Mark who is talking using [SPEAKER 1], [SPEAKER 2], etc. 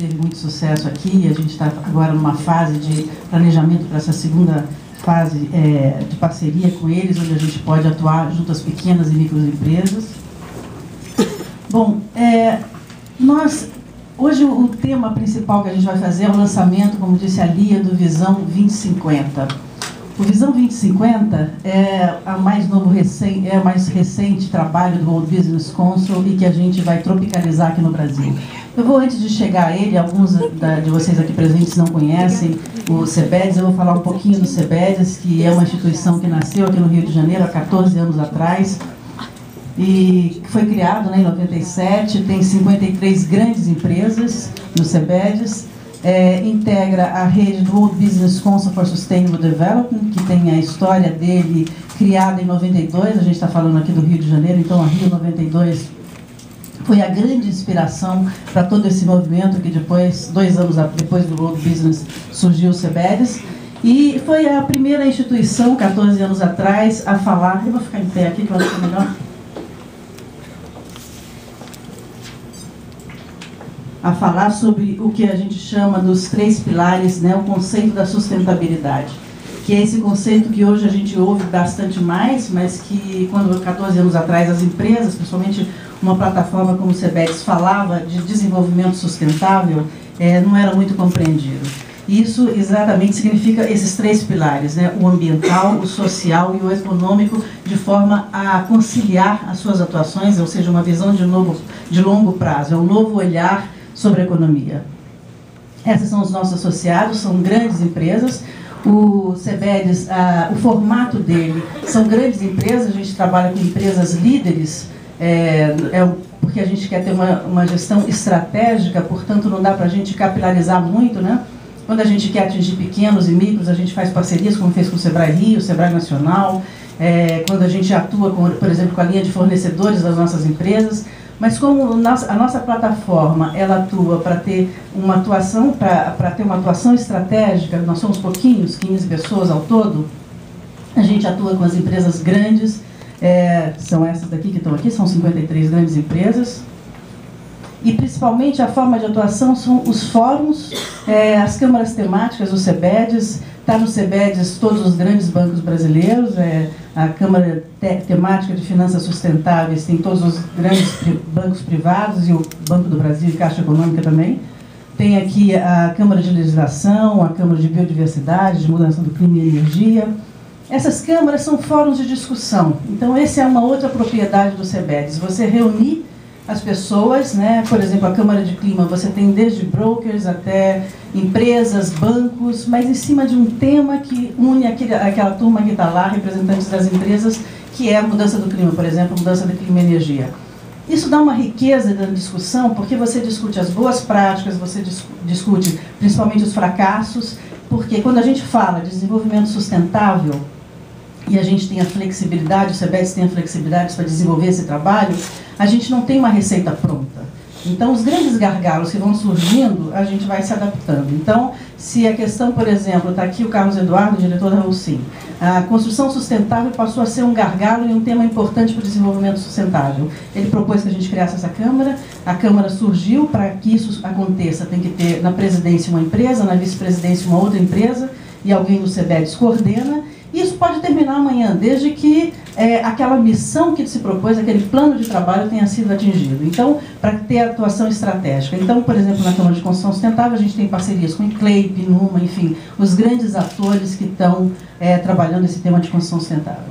[SPEAKER 1] Teve muito sucesso aqui, a gente está agora numa fase de planejamento para essa segunda fase de parceria com eles, onde a gente pode atuar junto às pequenas e microempresas. Bom, hoje o tema principal que a gente vai fazer é o lançamento, como disse a Lia, do Visão 2050. O Visão 2050 é o mais recente trabalho do World Business Council e que a gente vai tropicalizar aqui no Brasil. Eu vou, antes de chegar a ele, alguns de vocês aqui presentes não conhecem o CEBEDES, eu vou falar um pouquinho do CEBEDES, que é uma instituição que nasceu aqui no Rio de Janeiro há 14 anos atrás e foi criado em 97, tem 53 grandes empresas no CEBEDES, integra a rede do World Business Council for Sustainable Development, que tem a história dele criada em 92, a gente está falando aqui do Rio de Janeiro, então a Rio 92 foi a grande inspiração para todo esse movimento que depois, 2 anos depois do World Business, surgiu o CEBEDES. E foi a primeira instituição, 14 anos atrás, a falar... Eu vou ficar em pé aqui, que eu acho que é melhor. A falar sobre o que a gente chama dos 3 pilares, o conceito da sustentabilidade. Que é esse conceito que hoje a gente ouve bastante mais, mas que, quando 14 anos atrás as empresas, principalmente uma plataforma como o CEBEDES, falava de desenvolvimento sustentável, não era muito compreendido. Isso exatamente significa esses 3 pilares, o ambiental, o social e o econômico, de forma a conciliar as suas atuações, ou seja, uma visão de longo prazo, é um novo olhar sobre a economia. Esses são os nossos associados, são grandes empresas. O CEBEDES, o formato dele são grandes empresas, a gente trabalha com empresas líderes, porque a gente quer ter uma gestão estratégica, portanto não dá para a gente capilarizar muito, Quando a gente quer atingir pequenos e micros, a gente faz parcerias, como fez com o Sebrae Rio, o Sebrae Nacional, quando a gente atua, por exemplo, com a linha de fornecedores das nossas empresas. Mas como a nossa plataforma, ela atua para ter uma atuação estratégica, nós somos pouquinhos, 15 pessoas ao todo, a gente atua com as empresas grandes, são essas daqui que estão aqui, são 53 grandes empresas. E principalmente a forma de atuação são os fóruns, as câmaras temáticas do CEBEDES. Está no CEBEDES todos os grandes bancos brasileiros, a Câmara Temática de Finanças Sustentáveis tem todos os grandes bancos privados e o Banco do Brasil e Caixa Econômica também. Tem aqui a Câmara de Legislação, a Câmara de Biodiversidade, de Mudança do Clima e Energia. Essas câmaras são fóruns de discussão. Então, essa é uma outra propriedade do CEBEDES, você reunir as pessoas, por exemplo, a Câmara de Clima, você tem desde brokers até empresas, bancos, mas em cima de um tema que une aquela turma que está lá, representantes das empresas, que é a mudança do clima, por exemplo, mudança do clima e energia. Isso dá uma riqueza da discussão, porque você discute as boas práticas, você discute principalmente os fracassos, porque quando a gente fala de desenvolvimento sustentável, e a gente tem a flexibilidade, o CEBEDES tem a flexibilidade para desenvolver esse trabalho, a gente não tem uma receita pronta. Então, os grandes gargalos que vão surgindo, a gente vai se adaptando. Então, se a questão, por exemplo, está aqui o Carlos Eduardo, diretor da Rucim, a construção sustentável passou a ser um gargalo e um tema importante para o desenvolvimento sustentável. Ele propôs que a gente criasse essa Câmara, a Câmara surgiu, para que isso aconteça, tem que ter na presidência uma empresa, na vice-presidência uma outra empresa, e alguém do CEBEDES coordena. Isso pode terminar amanhã, desde que aquela missão que se propôs, aquele plano de trabalho tenha sido atingido. Então, para ter atuação estratégica. Então, por exemplo, na Câmara de Construção Sustentável, a gente tem parcerias com o ICLEI, PNUMA, enfim, os grandes atores que estão trabalhando esse tema de construção sustentável.